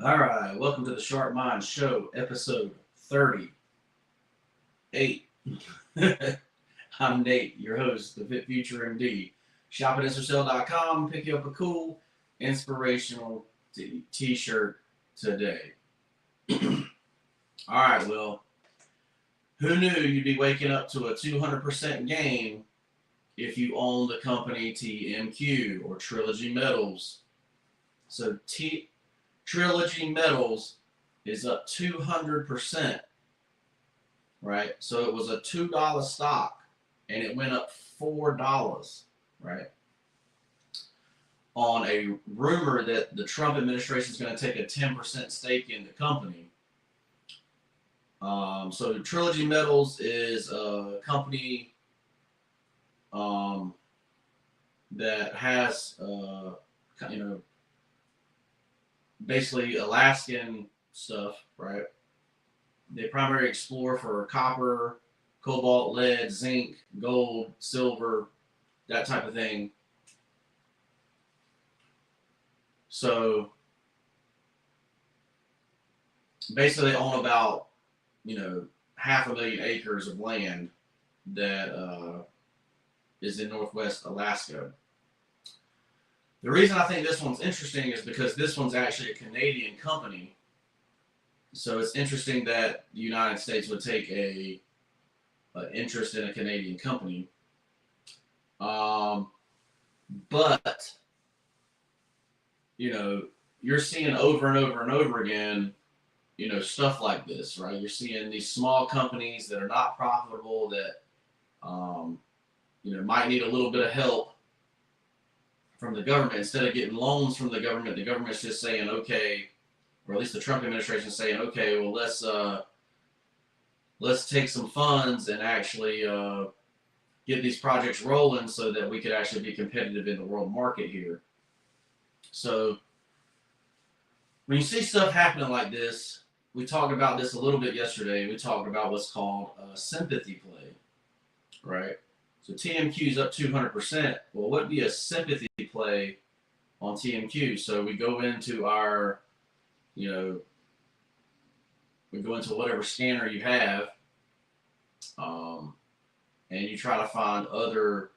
All right, welcome to the Sharp Mind Show, episode 38. I'm Nate, your host, the Fit Future MD. Shop at SRSell.com, pick you up a cool, inspirational t-shirt today. All right, well, who knew you'd be waking up to a 200% gain if you own the company TMQ or Trilogy Metals? So Trilogy Metals is up 200%, right? So it was a $2 stock and it went up $4, right? On a rumor that the Trump administration is going to take a 10% stake in the company. So Trilogy Metals is a company that has, basically Alaskan stuff, right? They primarily explore for copper, cobalt, lead, zinc, gold, silver, that type of thing. So basically they own about, 500,000 acres of land that is in Northwest Alaska. The reason I think this one's interesting is because this one's actually a Canadian company. So it's interesting that the United States would take an interest in a Canadian company. But, you're seeing over and over and over again, stuff like this, right? You're seeing these small companies that are not profitable that, might need a little bit of help from the government. Instead of getting loans from the government's just saying, okay, or at least the Trump administration is saying, okay, well, let's take some funds and actually get these projects rolling so that we could actually be competitive in the world market here. So when you see stuff happening like this, we talked about this a little bit yesterday. We talked about what's called a sympathy play, right? So TMQ is up 200%. Well, what would be a sympathy play on TMQ? So we go into our, we go into whatever scanner you have, and you try to find other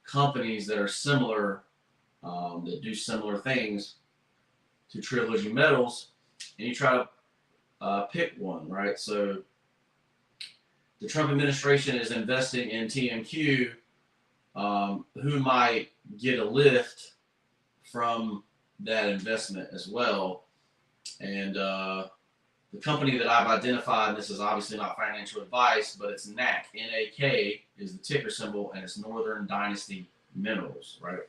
companies that are similar, that do similar things to Trilogy Metals, and you try to pick one, right? So the Trump administration is investing in TMQ, who might get a lift from that investment as well. And the company that I've identified, and this is obviously not financial advice, but it's NAK. NAK is the ticker symbol, and it's Northern Dynasty Minerals, right?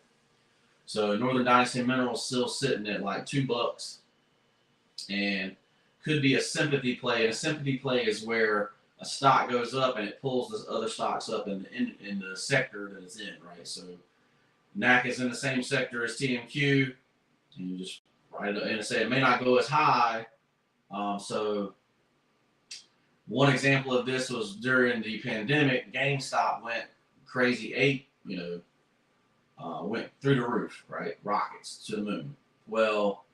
So Northern Dynasty Minerals still sitting at like $2, and could be a sympathy play. And a sympathy play is where a stock goes up and it pulls the other stocks up in the sector that it's in, right? So NAK is in the same sector as TMQ, and you just write it and say it may not go as high. So one example of this was during the pandemic, GameStop went crazy, went through the roof, right? Rockets to the moon. Well,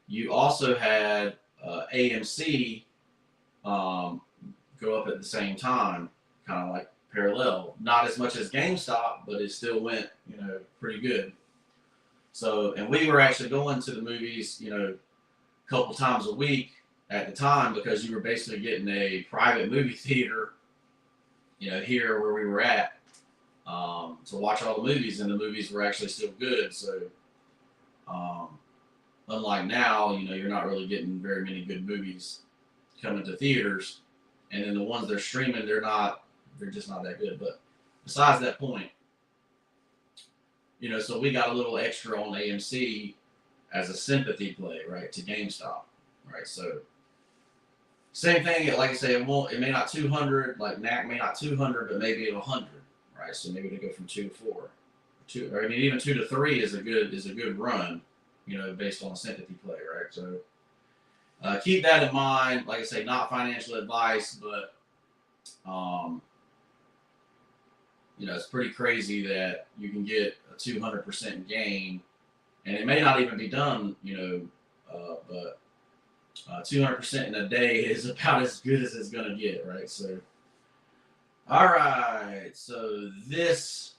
you also had AMC go up at the same time, kind of like parallel. Not as much as GameStop, but it still went, pretty good. So, and we were actually going to the movies, a couple times a week at the time, because you were basically getting a private movie theater, here where we were at, to watch all the movies, and the movies were actually still good. So, unlike now, you're not really getting very many good movies coming to theaters, and then the ones they're streaming, they're just not that good. But besides that point, so we got a little extra on AMC as a sympathy play, right, to GameStop, right? So same thing, like I say, it may not 200, like NAK may not 200, but maybe 100, right? So maybe they go from 2 to 4, even 2 to 3 is a good run, based on a sympathy play, right? So keep that in mind. Like I say, not financial advice, but it's pretty crazy that you can get a 200% gain, and it may not even be done, but 200% in a day is about as good as it's going to get, right? So, all right. So this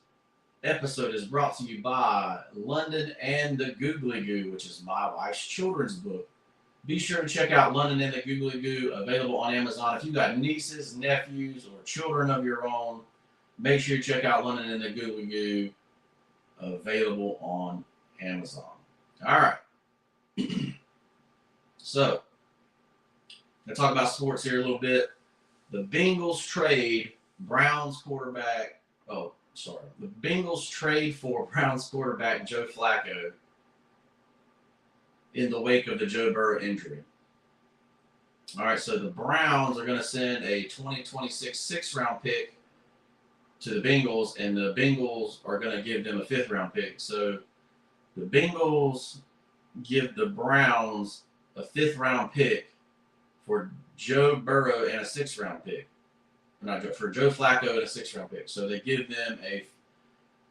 episode is brought to you by London and the Googly Goo, which is my wife's children's book. Be sure to check out London and the Googly Goo, available on Amazon. If you've got nieces, nephews, or children of your own, make sure you check out London and the Googly Goo, available on Amazon. All right. So, I'm going to talk about sports here a little bit. The Bengals trade Browns quarterback. The Bengals trade for Browns quarterback Joe Flacco in the wake of the Joe Burrow injury. All right, so the Browns are going to send a 2026 sixth-round pick to the Bengals, and the Bengals are going to give them a fifth-round pick. So the Bengals give the Browns a fifth-round pick for Joe Burrow and a sixth-round pick. For Joe Flacco and a sixth-round pick. So they give them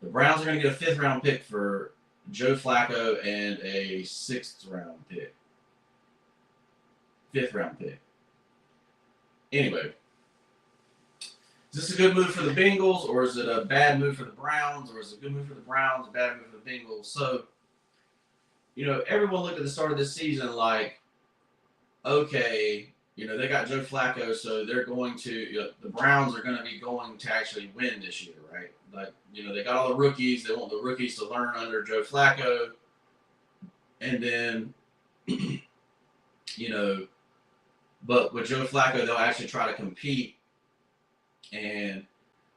the Browns are going to get a fifth-round pick for Joe Flacco and a sixth-round pick. Fifth-round pick. Anyway, is this a good move for the Bengals, or is it a bad move for the Browns, or is it a good move for the Browns, a bad move for the Bengals? So, everyone looked at the start of this season like, okay, they got Joe Flacco, so they're going to, the Browns are going to be going to actually win this year, right? Like, they got all the rookies. They want the rookies to learn under Joe Flacco. And then, but with Joe Flacco, they'll actually try to compete. And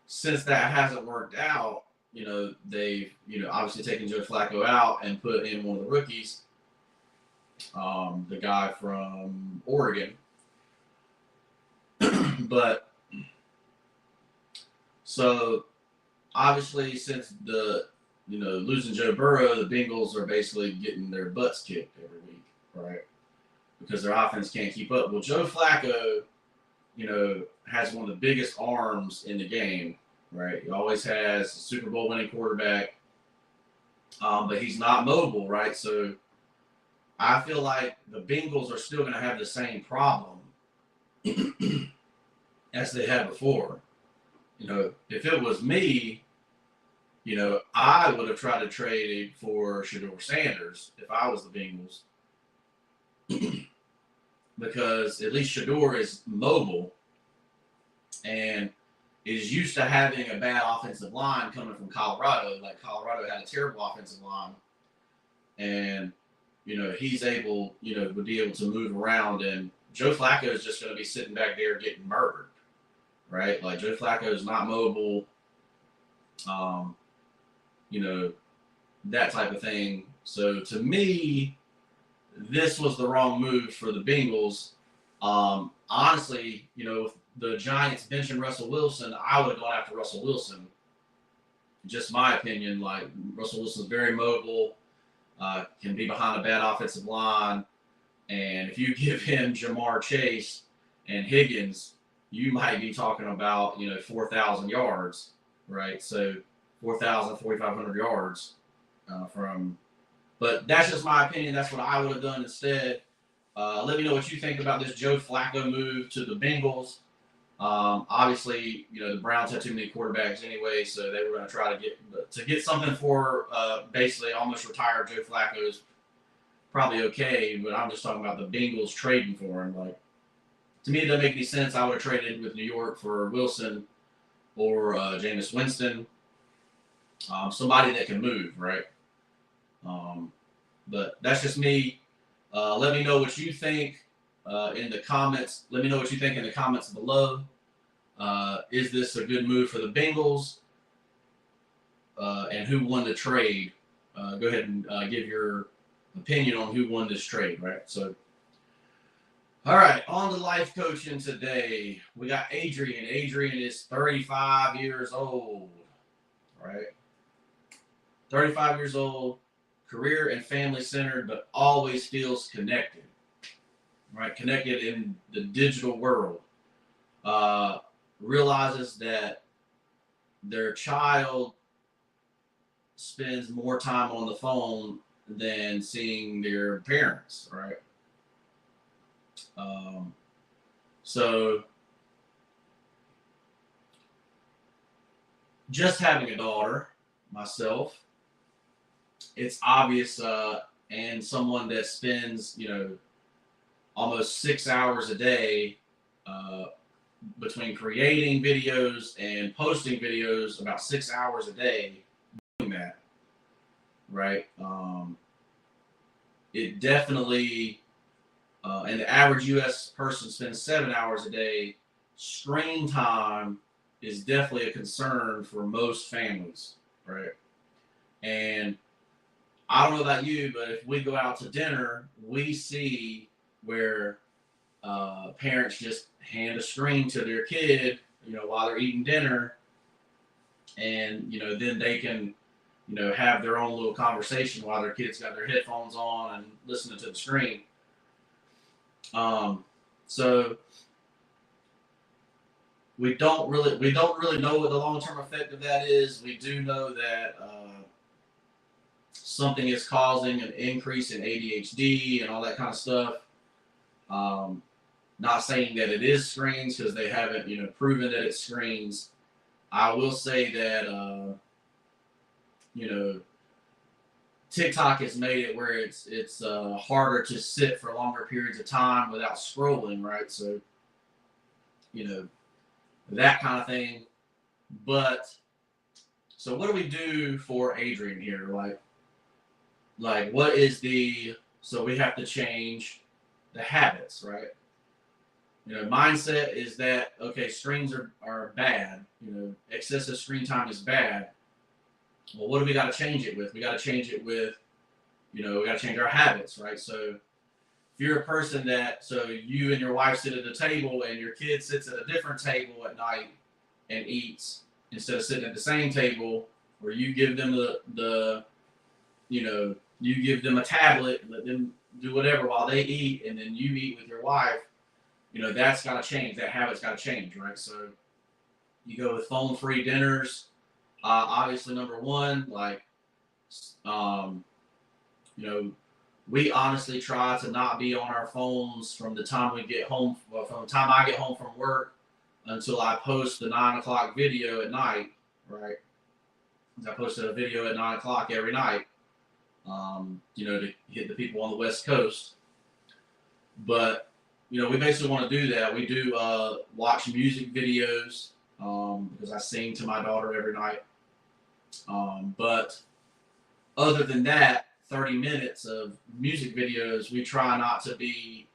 since that hasn't worked out, they've, obviously taken Joe Flacco out and put in one of the rookies, the guy from Oregon. But so obviously, since losing Joe Burrow, the Bengals are basically getting their butts kicked every week, right? Because their offense can't keep up. Well, Joe Flacco, has one of the biggest arms in the game, right? He always has a Super Bowl winning quarterback, but he's not mobile, right? So I feel like the Bengals are still going to have the same problem as they had before. If it was me, I would have tried to trade for Shedeur Sanders if I was the Bengals. Because at least Shedeur is mobile and is used to having a bad offensive line coming from Colorado. Like, Colorado had a terrible offensive line. And, he's able, would be able to move around. And Joe Flacco is just going to be sitting back there getting murdered, right? Like, Joe Flacco is not mobile, that type of thing. So, to me, this was the wrong move for the Bengals. Honestly, with the Giants benching Russell Wilson, I would have gone after Russell Wilson. Just my opinion. Like, Russell Wilson's very mobile, can be behind a bad offensive line. And if you give him Jamar Chase and Higgins, you might be talking about, 4,000 yards, right? So 4,000, 4,500 yards but that's just my opinion. That's what I would have done instead. Let me know what you think about this Joe Flacco move to the Bengals. Obviously, the Browns had too many quarterbacks anyway, so they were going to try to get something for basically almost retired Joe Flacco is probably okay, but I'm just talking about the Bengals trading for him. Like, to me, it doesn't make any sense. I would have traded with New York for Wilson or Jameis Winston, somebody that can move, right? But that's just me. Let me know what you think in the comments. Let me know what you think in the comments below. Is this a good move for the Bengals? And who won the trade? Go ahead and give your opinion on who won this trade, right? So, all right, on to life coaching today. We got Adrian. Adrian is 35 years old, right? 35 years old. Career and family centered, but always feels connected, right? Connected in the digital world. Realizes that their child spends more time on the phone than seeing their parents, right? So just having a daughter myself, it's obvious, and someone that spends, almost 6 hours a day uh, between creating videos and posting videos, about 6 hours a day doing that, right? It definitely, and the average U.S. person spends 7 hours a day. Screen time is definitely a concern for most families, right? And I don't know about you, but if we go out to dinner, we see where parents just hand a screen to their kid, while they're eating dinner, and then they can, have their own little conversation while their kids got their headphones on and listening to the screen. So we don't really know what the long-term effect of that is. We do know that something is causing an increase in ADHD and all that kind of stuff. Not saying that it is screens, because they haven't, proven that it's screens. I will say that, TikTok has made it where it's harder to sit for longer periods of time without scrolling, right? So, that kind of thing. But so what do we do for Adrian here? Like what is so we have to change the habits, right? Mindset is that, okay, screens are bad. Excessive screen time is bad. Well, what do we got to change it with? We got to change it with, we got to change our habits, right? So if you're a person so you and your wife sit at a table and your kid sits at a different table at night and eats instead of sitting at the same table, or you give them you give them a tablet and let them do whatever while they eat, and then you eat with your wife, that's got to change. That habit's got to change, right? So you go with phone-free dinners. Obviously, number one, we honestly try to not be on our phones from the time we get home, from the time I get home from work until I post the 9 o'clock video at night, right? I posted a video at 9 o'clock every night, to hit the people on the West Coast. But, we basically want to do that. We do watch music videos, because I sing to my daughter every night. But other than that, 30 minutes of music videos, we try not to be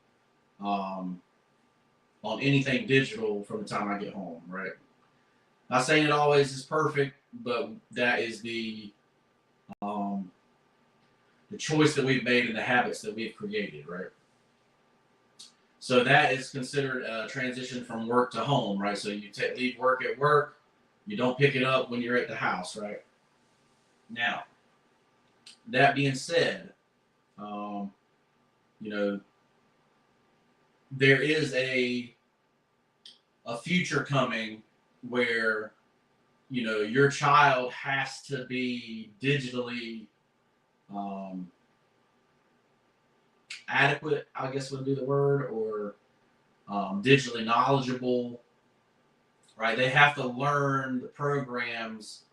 on anything digital from the time I get home, right? Not saying it always is perfect, but that is the choice that we've made and the habits that we've created, right? So that is considered a transition from work to home, right? So you leave work at work, you don't pick it up when you're at the house, right? Now, that being said, there is a future coming where, your child has to be digitally adequate, I guess would be the word, or digitally knowledgeable, right? They have to learn the programs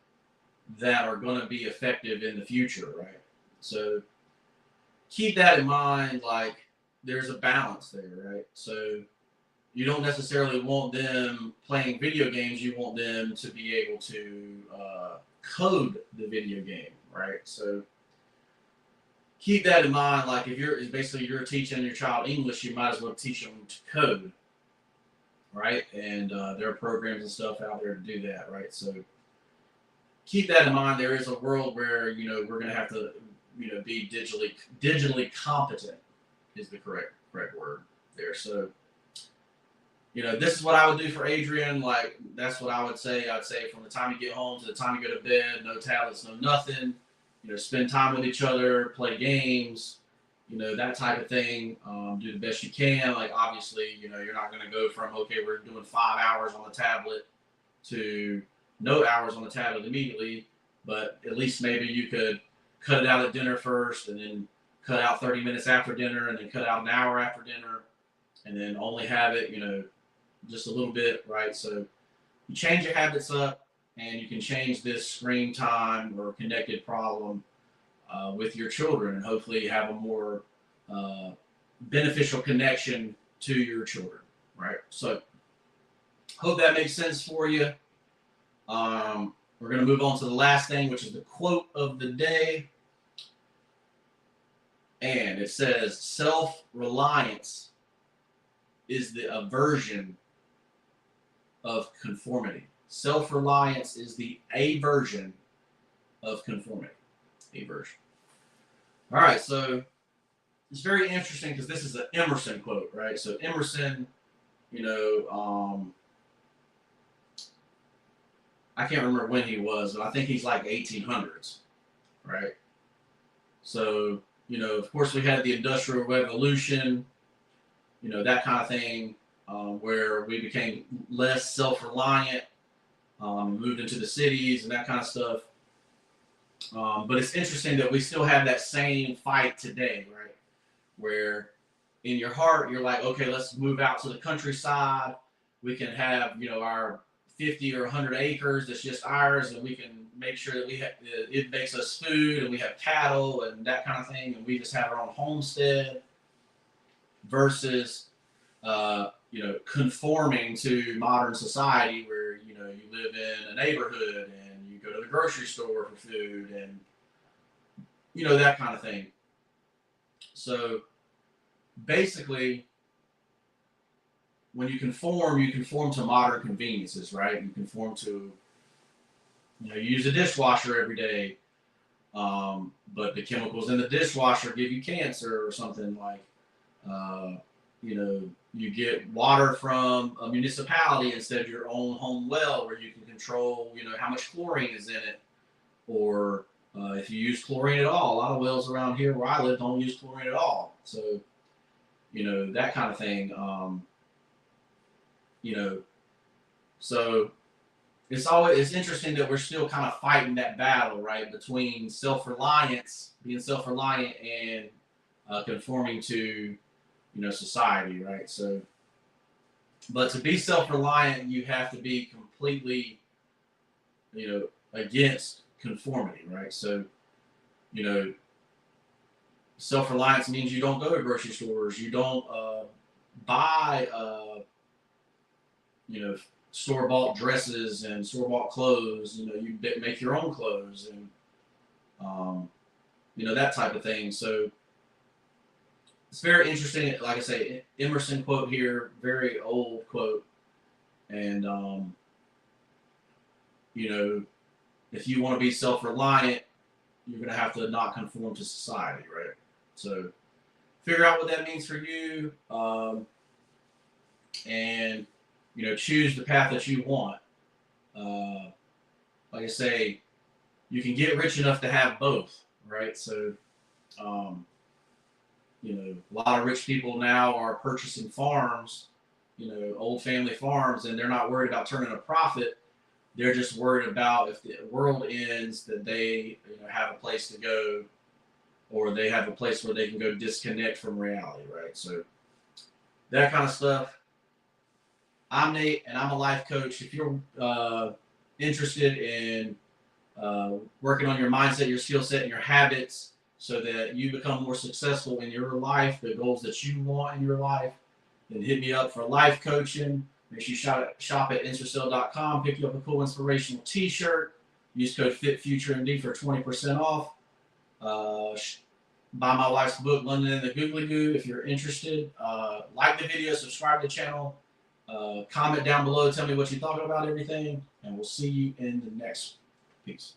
that are going to be effective in the future, right? So keep that in mind. There's a balance there, right? So you don't necessarily want them playing video games. You want them to be able to code the video game, right? So keep that in mind. If you're teaching your child English, you might as well teach them to code, right? And there are programs and stuff out there to do that, right? So keep that in mind. There is a world where, we're going to have to, be digitally competent is the correct word there. So, this is what I would do for Adrian. That's what I would say. I'd say from the time you get home to the time you go to bed, no tablets, no nothing. Spend time with each other, play games, that type of thing. Do the best you can. Obviously, you're not going to go from, okay, we're doing 5 hours on the tablet to no hours on the tablet immediately, but at least maybe you could cut it out at dinner first, and then cut out 30 minutes after dinner, and then cut out an hour after dinner, and then only have it, just a little bit, right? So you change your habits up, and you can change this screen time or connected problem with your children, and hopefully have a more beneficial connection to your children, right? So hope that makes sense for you. We're going to move on to the last thing, which is the quote of the day. And it says, self-reliance is the aversion of conformity. Self-reliance is the aversion of conformity. Aversion. All right, so it's very interesting because this is an Emerson quote, right? So Emerson, I can't remember when he was, but I think he's like 1800s, right? So, of course we had the Industrial Revolution, that kind of thing, where we became less self-reliant, moved into the cities and that kind of stuff. But it's interesting that we still have that same fight today, right? Where in your heart, you're like, okay, let's move out to the countryside. We can have, our 50 or 100 acres that's just ours, and we can make sure that it makes us food, and we have cattle and that kind of thing, and we just have our own homestead, versus conforming to modern society where you live in a neighborhood and you go to the grocery store for food and that kind of thing. So basically, when you conform to modern conveniences, right? You conform to, you use a dishwasher every day, but the chemicals in the dishwasher give you cancer or something. Like, you get water from a municipality instead of your own home well, where you can control, how much chlorine is in it, or if you use chlorine at all. A lot of wells around here where I live don't use chlorine at all. So, that kind of thing. So it's interesting that we're still kind of fighting that battle, right, between being self-reliant, and conforming to, society, right? So, but to be self-reliant, you have to be completely, against conformity, right? So, self-reliance means you don't go to grocery stores, you don't buy store-bought dresses and store-bought clothes. You make your own clothes, and that type of thing. So it's very interesting. Like I say, Emerson quote here, very old quote, and if you want to be self-reliant, you're going to have to not conform to society, right? So figure out what that means for you, and choose the path that you want. Like I say, you can get rich enough to have both, right? So, a lot of rich people now are purchasing farms, old family farms, and they're not worried about turning a profit. They're just worried about, if the world ends, that they have a place to go, or they have a place where they can go disconnect from reality, right? So that kind of stuff. I'm Nate, and I'm a life coach. If you're interested in working on your mindset, your skill set, and your habits so that you become more successful in your life, the goals that you want in your life, then hit me up for life coaching. Make sure you shop at instracell.com. Pick you up a cool inspirational t-shirt. Use code FITFutureMD for 20% off. Buy my wife's book, London and the Googly Goo, if you're interested. Like the video, subscribe to the channel. Comment down below, tell me what you thought about everything, and we'll see you in the next piece.